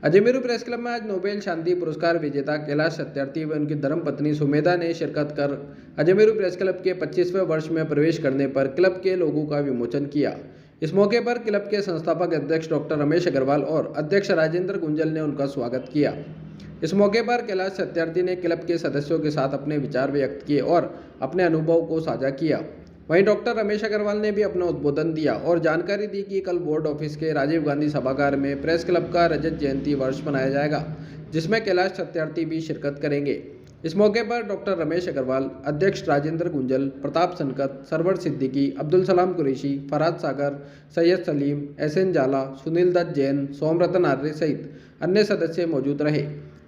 अजमेरू press club में आज Nobel शांति पुरस्कार विजेता कैलाश सत्यार्थी व उनकी धर्मपत्नी सुमेधा ने शिरकत कर अजमेरू प्रेस क्लब के 25वें वर्ष में प्रवेश करने पर क्लब के लोगों का विमोचन किया। इस मौके पर क्लब के संस्थापक अध्यक्ष डॉक्टर रमेश अग्रवाल और अध्यक्ष राजेंद्र गुंजल ने उनका स्वागत किया। इस मौके पर कैलाश सत्यार्थी ने क्लब के सदस्यों के साथ अपने विचार व्यक्त किए और अपने अनुभव को साझा किया। वहीं डॉक्टर रमेश अग्रवाल ने भी अपना उद्बोधन दिया और जानकारी दी कि कल बोर्ड ऑफिस के राजीव गांधी सभागार में प्रेस क्लब का रजत जयंती वर्ष मनाया जाएगा, जिसमें कैलाश सत्यार्थी भी शिरकत करेंगे। इस मौके पर डॉक्टर रमेश अग्रवाल, अध्यक्ष राजेंद्र गुंजल, प्रताप सनकत, सरवर सिद्दीकी, अब्दुल सलाम कुरैशी, फरहाद सागर, सैयद सलीम, एसएन जाला, सुनील दत्त जैन, सोमरतन आर्य सहित अन्य सदस्य मौजूद रहे।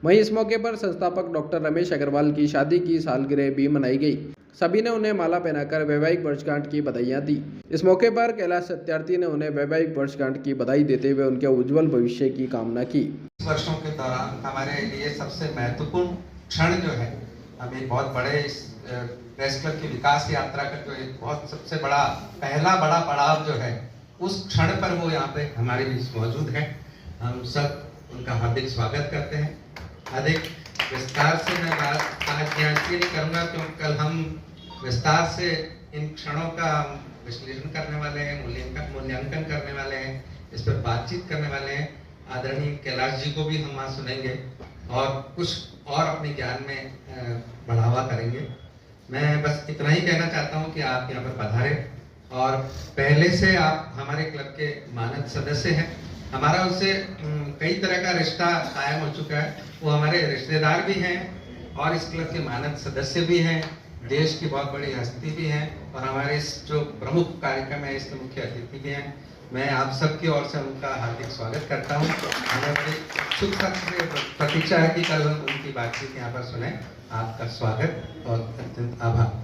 वहीं इस मौके पर संस्थापक डॉक्टर रमेश अग्रवाल की शादी की सालगिरह भी मनाई गई। सभी ने उन्हें माला पहनाकर वैवाहिक वर्षगांठ की बधाइयां दी। इस मौके पर कैलाश सत्यार्थी ने उन्हें वैवाहिक वर्षगांठ की बधाई देते हुए उनके उज्जवल भविष्य की कामना की। वर्षों के दौरान हमारे लिए सबसे महत्वपूर्ण क्षण जो है, हम एक बहुत बड़े इस प्रेस क्लब की विकास यात्रा का जो एक बहुत सबसे बड़ा पहला बड़ा पड़ाव जो है, उस क्षण पर वो यहाँ पे हमारे बीच मौजूद है। हम सब उनका हार्दिक स्वागत करते हैं। अधिक विस्तार से मैं बात आज यहाँ इसलिए नहीं करूँगा क्योंकि कल हम विस्तार से इन क्षणों का विश्लेषण करने वाले हैं, मूल्यांकन करने वाले हैं, इस पर बातचीत करने वाले हैं। आदरणीय कैलाश जी को भी हम वहाँ सुनेंगे और कुछ और अपने ज्ञान में बढ़ावा करेंगे। मैं बस इतना ही कहना चाहता हूँ कि आप यहाँ पर पधारे और पहले से आप हमारे क्लब के मानद सदस्य हैं। हमारा उससे कई तरह का रिश्ता कायम हो चुका है। वो हमारे रिश्तेदार भी हैं और इस क्लब के मानद सदस्य भी हैं, देश की बहुत बड़ी हस्ती भी हैं और हमारे इस जो प्रमुख कार्यक्रम है इसके मुख्य अतिथि भी हैं। मैं आप सबकी ओर से उनका हार्दिक स्वागत करता हूँ। हमें बड़ी उत्सुकता से प्रतीक्षा है कि कल हम उनकी बातचीत यहाँ पर सुने। आपका स्वागत और अत्यंत आभार।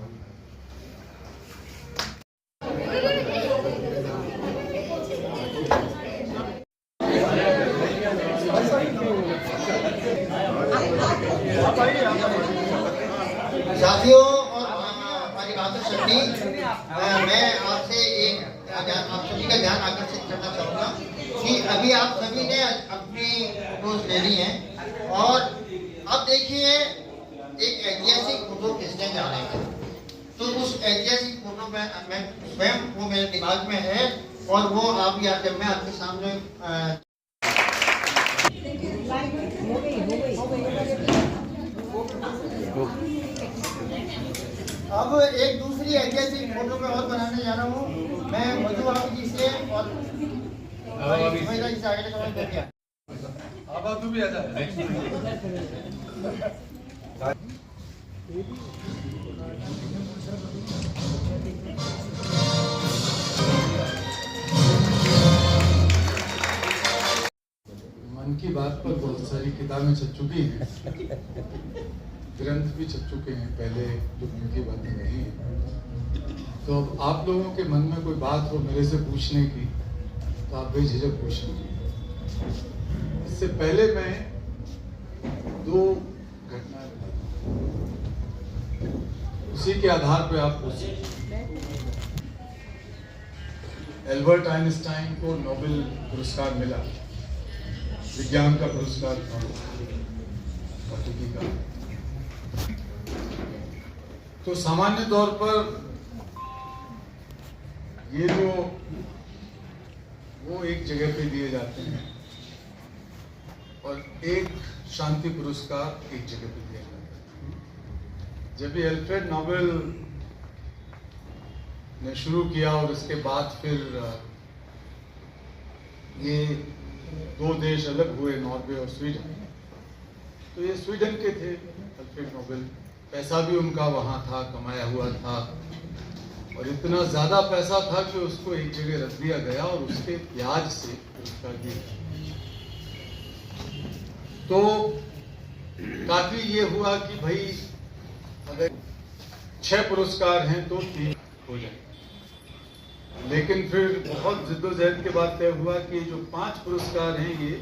साथियों और परिवार शक्ति, मैं आपसे आप सभी का ध्यान आकर्षित करना चाहूँगा कि अभी आप सभी ने अपनी फोटोज ले ली हैं और अब देखिए एक ऐतिहासिक फोटो खींचने जा रहे हैं। तो उस ऐतिहासिक फोटो में मैं स्वयं वो मेरे दिमाग में है और वो आप याद जब मैं आपके सामने अब एक दूसरी ऐतिहासिक फोटो में और बनाने जा रहा हूँ मैं मधु आप जी से और सुमेधा जी से आगे का कर दिया। अब तू भी आ जा। मन की बात पर बहुत सारी किताबें छप चुकी हैं, ग्रंथ भी छप चुके हैं पहले जो मन की बातें नहीं है। तो अब आप लोगों के मन में कोई बात हो मेरे से पूछने की तो आप बेझिझक पूछ लीजिए। इससे पहले मैं दो घटनाएं बताता हूं, उसी के आधार पर आप पूछ सकते। एल्बर्ट आइंस्टाइन को नोबेल पुरस्कार मिला, विज्ञान का पुरस्कार था, भौतिकी का। तो सामान्य तौर पर ये जो वो एक जगह पे दिए जाते हैं और एक शांति पुरस्कार एक जगह पे दिया जाता है। जब ये अल्फ्रेड नोबेल ने शुरू किया और उसके बाद फिर ये दो देश अलग हुए, नॉर्वे और स्वीडन। तो ये स्वीडन के थे अल्फ्रेड नोबेल, पैसा भी उनका वहाँ था, कमाया हुआ था और इतना ज़्यादा पैसा था कि उसको एक जगह रख दिया गया और उसके ब्याज से पुरस्कार दिया। तो काफी ये हुआ कि भाई अगर 6 पुरस्कार हैं तो 3 हो जाए, लेकिन फिर बहुत जिद्दोजहद के बाद तय हुआ कि जो 5 पुरस्कार हैं ये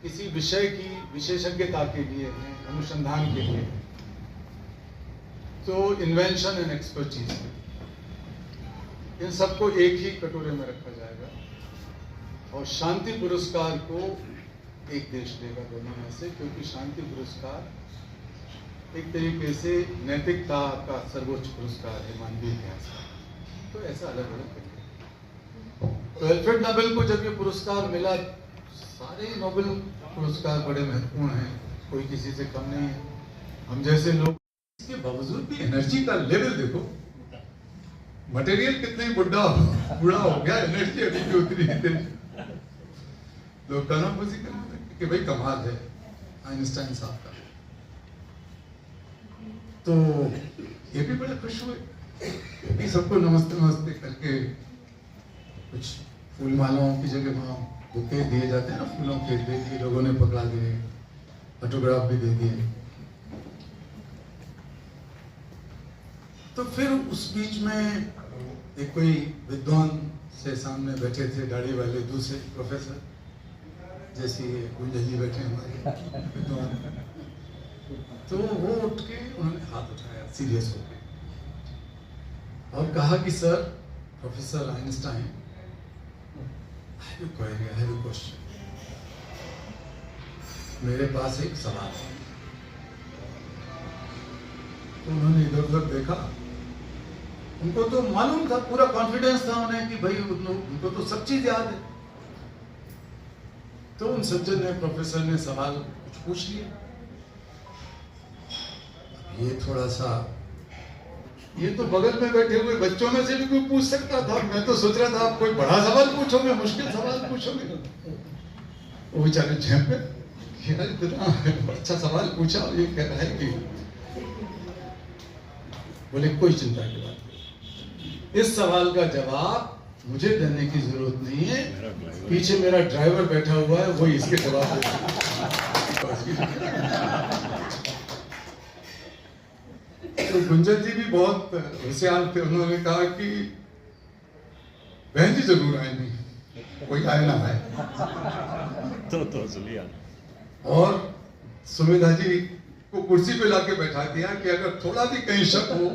किसी विषय की विशेषज्ञता के लिए हैं, अनुसंधान के लिए। तो इन्वेंशन एंड एक्सपर्टीज, इन सबको एक ही कटोरे में रखा जाएगा और शांति पुरस्कार को एक देश देगा दोनों में से, क्योंकि शांति पुरस्कार एक तरीके से नैतिकता का सर्वोच्च पुरस्कार है मानवीय इतिहास का। तो ऐसा अलग अलग करके तो अल्फ्रेड नोबेल को जब ये पुरस्कार मिला, सारे नोबेल पुरस्कार बड़े महत्वपूर्ण हैं, कोई किसी से कम नहीं है। हम जैसे लोग, इसके बावजूद भी एनर्जी का लेवल देखो, मटेरियल कितने बूढ़ा हो गया, एनर्जी अभी भी उतनी ही थी। लोग कानाफूसी करने लगे कि भाई कमाल है आइंस्टाइन साहब का। तो ये भी बड़े खुश हुए कि सबको नमस्ते नमस्ते करके, कुछ फूल मालाओं की जगह वहाँ बुके दिए जाते हैं ना, फूलों के दे दिए, लोगों ने पकड़ा दिए, ऑटोग्राफ भी दे दिए। तो फिर उस बीच में एक कोई विद्वान से सामने बैठे थे, दाढ़ी वाले दूसरे प्रोफेसर, जैसे गुंजा जी बैठे हमारे विद्वान, तो वो उठ के उन्होंने हाथ उठाया सीरियस होकर और कहा कि sir, professor Einstein, I have a question. मेरे पास एक सवाल है। तो उन्होंने इधर उधर देखा, उनको तो मालूम था, पूरा कॉन्फिडेंस था उन्हें कि भाई उनको तो सब चीज याद है। तो उन सज्जन ने, प्रोफेसर ने सवाल कुछ पूछ लिया। ये थोड़ा सा, ये तो बगल में बैठे हुए बच्चों में से भी कोई पूछ सकता था। मैं तो सोच रहा था आप कोई बड़ा सवाल पूछोगे, मुश्किल सवाल पूछोगे। वो बेचारे झेप गए, इतना अच्छा सवाल पूछा और ये कह रहा है कि, बोले कोई चिंता की बात नहीं, इस सवाल का जवाब मुझे देने की जरूरत नहीं है, पीछे मेरा ड्राइवर बैठा हुआ है, वही इसके जवाब तो गुंजन जी भी बहुत होशियार थे, उन्होंने कहा कि बहन जी जरूर आएंगी, कोई आए ना आए। तो सुनिए। और सुमिधा जी को कुर्सी पे लाके बैठा दिया कि अगर थोड़ा भी कहीं शक हो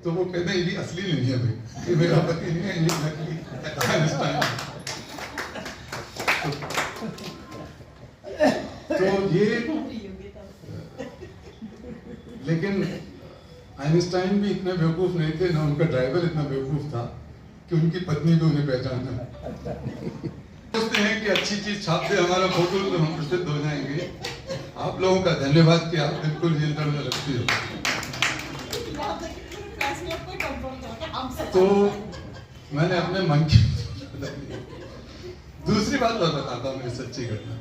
तो वो कहते हैं ये असली नहीं है भाई, ये मेरा पति नहीं है, ये नकली आइंस्टाइन। तो ये, लेकिन आइंस्टाइन भी इतने बेवकूफ नहीं थे, ना उनका ड्राइवर इतना बेवकूफ था कि उनकी पत्नी भी उन्हें पहचाना। सोचते हैं कि अच्छी चीज छाप दे हमारा फोटो तो हम प्रसिद्ध हो जाएंगे। आप लोगों का धन्यवाद कि आप बिल्कुल नियंत्रण में रखती हो। तो मैंने अपने मन की दूसरी बात और बताता हूँ, मेरी सच्ची घटना।